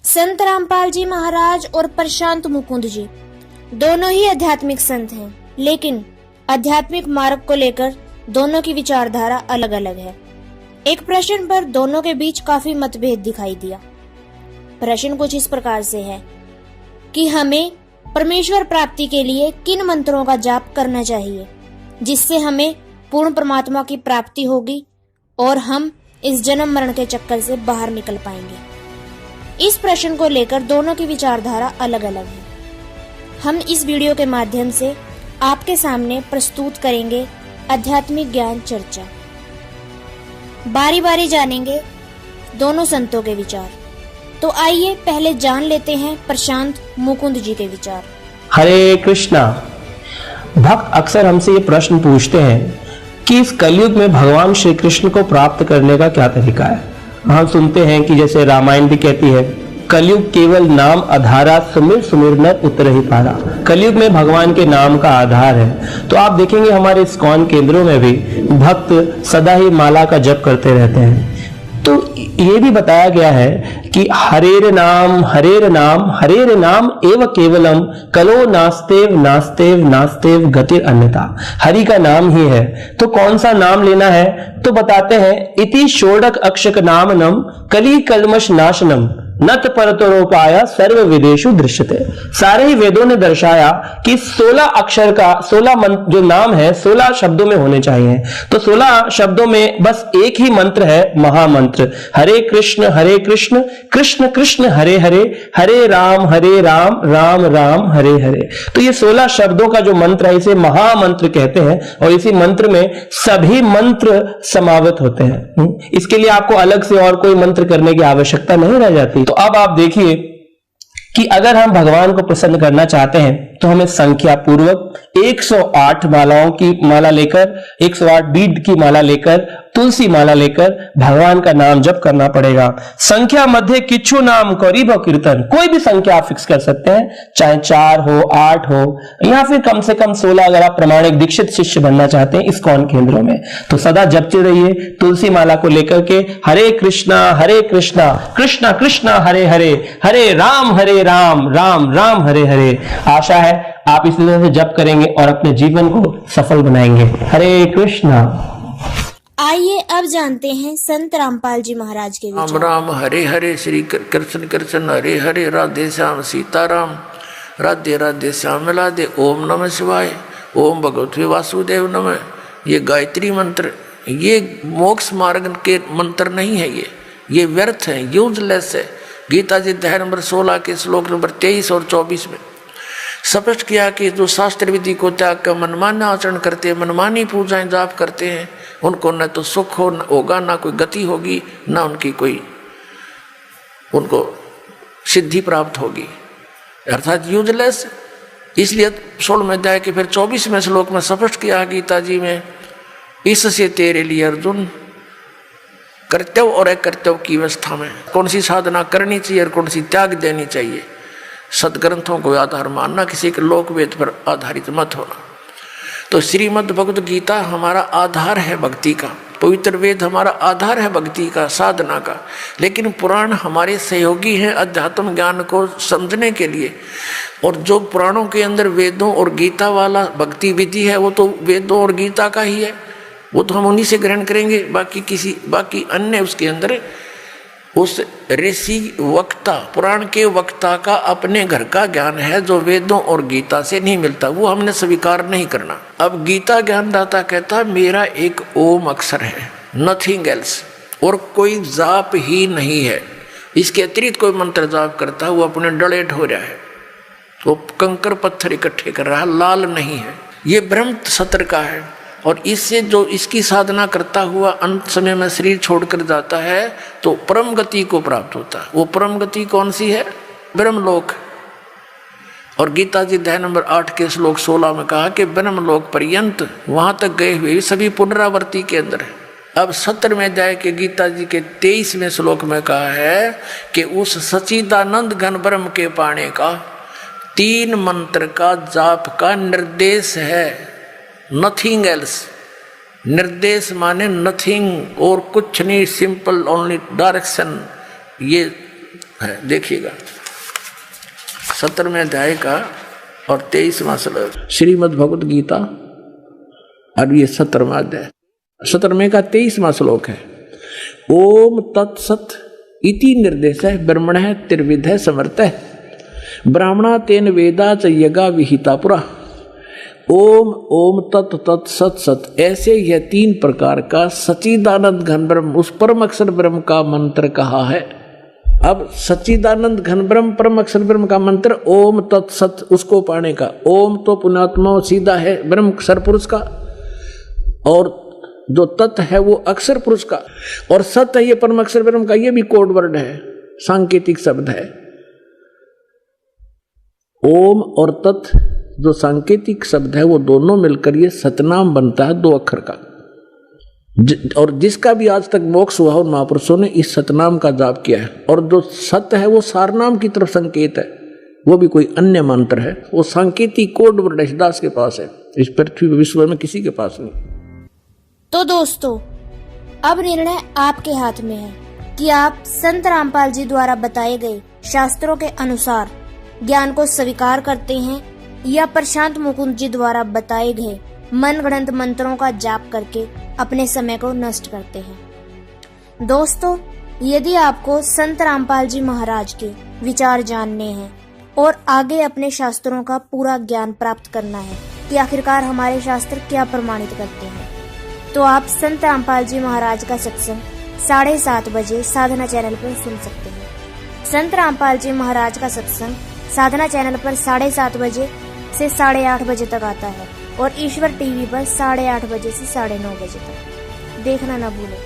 संत रामपाल जी महाराज और प्रशांत मुकुंद जी दोनों ही आध्यात्मिक संत हैं, लेकिन आध्यात्मिक मार्ग को लेकर दोनों की विचारधारा अलग अलग है। एक प्रश्न पर दोनों के बीच काफी मतभेद दिखाई दिया। प्रश्न कुछ इस प्रकार से है कि हमें परमेश्वर प्राप्ति के लिए किन मंत्रों का जाप करना चाहिए जिससे हमें पूर्ण परमात्मा की प्राप्ति होगी और हम इस जन्म मरण के चक्कर से बाहर निकल पाएंगे। इस प्रश्न को लेकर दोनों की विचारधारा अलग अलग है। हम इस वीडियो के माध्यम से आपके सामने प्रस्तुत करेंगे आध्यात्मिक ज्ञान चर्चा। बारी बारी जानेंगे दोनों संतों के विचार। तो आइए पहले जान लेते हैं प्रशांत मुकुंद जी के विचार। हरे कृष्णा। भक्त अक्सर हमसे ये प्रश्न पूछते हैं कि इस कलयुग में भगवान श्री कृष्ण को प्राप्त करने का क्या तरीका है। हम सुनते हैं कि जैसे रामायण भी कहती है, कलयुग केवल नाम आधारा, सुमिर सुमिर नर उतर ही पारा। कलयुग में भगवान के नाम का आधार है। तो आप देखेंगे हमारे इस्कॉन केंद्रों में भी भक्त सदा ही माला का जप करते रहते हैं। तो ये भी बताया गया है कि हरेर नाम एव केवलम कलो नास्तेव नास्तेव नास्तेव गतिर अन्यथा। हरि का नाम ही है। तो कौन सा नाम लेना है? तो बताते हैं, इति षोडक अक्षक नामनम कली कल्मश नाशनम नत परतरोपाय सर्व वेदेषु दृश्यते। सारे ही वेदों ने दर्शाया कि 16 अक्षर का 16 मंत्र जो नाम है 16 शब्दों में होने चाहिए। तो 16 शब्दों में बस एक ही मंत्र है, महामंत्र हरे कृष्ण कृष्ण कृष्ण हरे हरे, हरे राम राम राम हरे हरे। तो ये 16 शब्दों का जो मंत्र है इसे महामंत्र कहते हैं और इसी मंत्र में सभी मंत्र समावित होते हैं। इसके लिए आपको अलग से और कोई मंत्र करने की आवश्यकता नहीं रह जाती। तो अब आप देखिए कि अगर हम भगवान को प्रसन्न करना चाहते हैं तो हमें संख्या पूर्वक 108 मालाओं की माला लेकर, 108 बीड की माला लेकर, तुलसी माला लेकर भगवान का नाम जप करना पड़ेगा। संख्या मध्य किच्छु नाम करीब कीर्तन, कोई भी संख्या आप फिक्स कर सकते हैं, चाहे 4 हो 8 हो या फिर कम से कम 16 अगर आप प्रमाणिक दीक्षित शिष्य बनना चाहते हैं इस्कॉन केंद्रों में। तो सदा जपते रहिए तुलसी माला को लेकर के हरे कृष्णा कृष्णा कृष्णा हरे हरे, हरे राम राम राम हरे हरे। आशा है आप इस तरह से जप करेंगे और अपने जीवन को सफल बनाएंगे। हरे कृष्णा। आइए अब जानते हैं संत रामपाल जी महाराज के विचार। राम राम हरे हरे, श्री कृष्ण कृष्ण हरे हरे, राधे श्याम सीताराम, राधे राधे श्याम राधे। ओम नमः शिवाय, ओम भगवते वासुदेव नमः। ये गायत्री मंत्र, ये मोक्ष मार्ग के मंत्र नहीं है, ये व्यर्थ है, यूजलेस है। गीता जी अध्याय नंबर 16 के श्लोक नंबर 23 और 24 में स्पष्ट किया कि जो शास्त्र विधि को त्याग कर मनमान्य आचरण करते हैं, मनमानी पूजाएं जाप करते हैं, उनको न तो सुख होगा, ना कोई गति होगी, ना उनकी कोई उनको सिद्धि प्राप्त होगी, अर्थात यूजलेस। इसलिए 16वें अध्याय के फिर 24वें श्लोक में स्पष्ट किया गीता जी में, इससे तेरे लिए अर्जुन कर्तव्य और अकर्तव्य की अवस्था में कौन सी साधना करनी चाहिए और कौन सी त्याग देनी चाहिए। सदग्रंथों को आधार मानना, किसी के लोक वेद पर आधारित मत होना। तो श्रीमद् भगवद गीता हमारा आधार है भक्ति का, पवित्र वेद हमारा आधार है भक्ति का, साधना का। लेकिन पुराण हमारे सहयोगी हैं अध्यात्म ज्ञान को समझने के लिए। और जो पुराणों के अंदर वेदों और गीता वाला भक्ति विधि है वो तो वेदों और गीता का ही है, वो तो हम उन्हीं से ग्रहण करेंगे। बाकी अन्य उसके अंदर उस ऋषि वक्ता, पुराण के वक्ता का अपने घर का ज्ञान है जो वेदों और गीता से नहीं मिलता, वो हमने स्वीकार नहीं करना। अब गीता ज्ञानदाता कहता मेरा एक ओम अक्षर है, नथिंग एल्स, और कोई जाप ही नहीं है। इसके अतिरिक्त कोई मंत्र जाप करता है वो अपने डले ढो रहा है, वो कंकर पत्थर इकट्ठे कर रहा है, लाल नहीं है। ये ब्रह्म सत्र का है। और इससे जो इसकी साधना करता हुआ अंत समय में शरीर छोड़कर जाता है तो परम गति को प्राप्त होता है। वो परम गति कौन सी है? ब्रह्मलोक। और गीता जी अध्याय नंबर 8 के श्लोक 16 में कहा कि ब्रह्मलोक पर्यंत वहां तक गए हुए सभी पुनरावृत्ति के अंदर है। अब 17वें अध्याय के गीता जी के 23वें श्लोक में कहा है कि उस सच्चिदानंद घन ब्रह्म के पाने का 3 मंत्र का जाप का निर्देश है, नथिंग एल्स। निर्देश माने नथिंग और कुछ नहीं, सिंपल ओनली डायरेक्शन। ये है। देखिएगा 17वें अध्याय का और 23वां श्लोक श्रीमद् भगवत गीता, और ये 17वां अध्याय 17वें का 23वां श्लोक है। ओम तत्सत इति निर्देश ब्रह्मण त्रिविध समर्थ ब्राह्मणा तेन वेदा च यज्ञा विहिता पुरा। ओम ओम तत् तत् सत सत, ऐसे यह 3 प्रकार का सच्चिदानंद घन ब्रह्म, उस परम अक्षर ब्रह्म का मंत्र कहा है। अब सच्चिदानंद घन ब्रह्म परम अक्षर ब्रह्म का मंत्र ओम तत् सत, उसको पाने का। ओम तो पुण्यात्मा सीधा है ब्रह्म अक्षर पुरुष का, और जो तत् है वो अक्षर पुरुष का, और सत है ये परम अक्षर ब्रह्म का। ये भी कोड वर्ड है, सांकेतिक शब्द है। ओम और तत् जो सांकेतिक शब्द है वो दोनों मिलकर ये सतनाम बनता है 2 अक्षर का। और जिसका भी आज तक मोक्ष हुआ उन महापुरुषों ने इस सतनाम का जाप किया है। और जो सत्य है वो सारनाम की तरफ संकेत है, वो भी कोई अन्य मंत्र है, वो सांकेतिक कोड वर्ड दास के पास है, इस पृथ्वी विश्व में किसी के पास नहीं। तो दोस्तों, अब निर्णय आपके हाथ में है कि आप संत रामपाल जी द्वारा बताए गए शास्त्रों के अनुसार ज्ञान को स्वीकार करते हैं या प्रशांत मुकुंद जी द्वारा बताए गए मनगढ़ंत मंत्रों का जाप करके अपने समय को नष्ट करते हैं। दोस्तों, यदि आपको संत रामपाल जी महाराज के विचार जानने हैं और आगे अपने शास्त्रों का पूरा ज्ञान प्राप्त करना है कि आखिरकार हमारे शास्त्र क्या प्रमाणित करते हैं, तो आप संत रामपाल जी महाराज का सत्संग 7:30 बजे साधना चैनल पर सुन सकते हैं। संत रामपाल जी महाराज का सत्संग साधना चैनल पर 7:30 बजे से 8:30 बजे तक आता है और ईश्वर टीवी पर 8:30 बजे से 9:30 बजे तक। देखना न भूलें।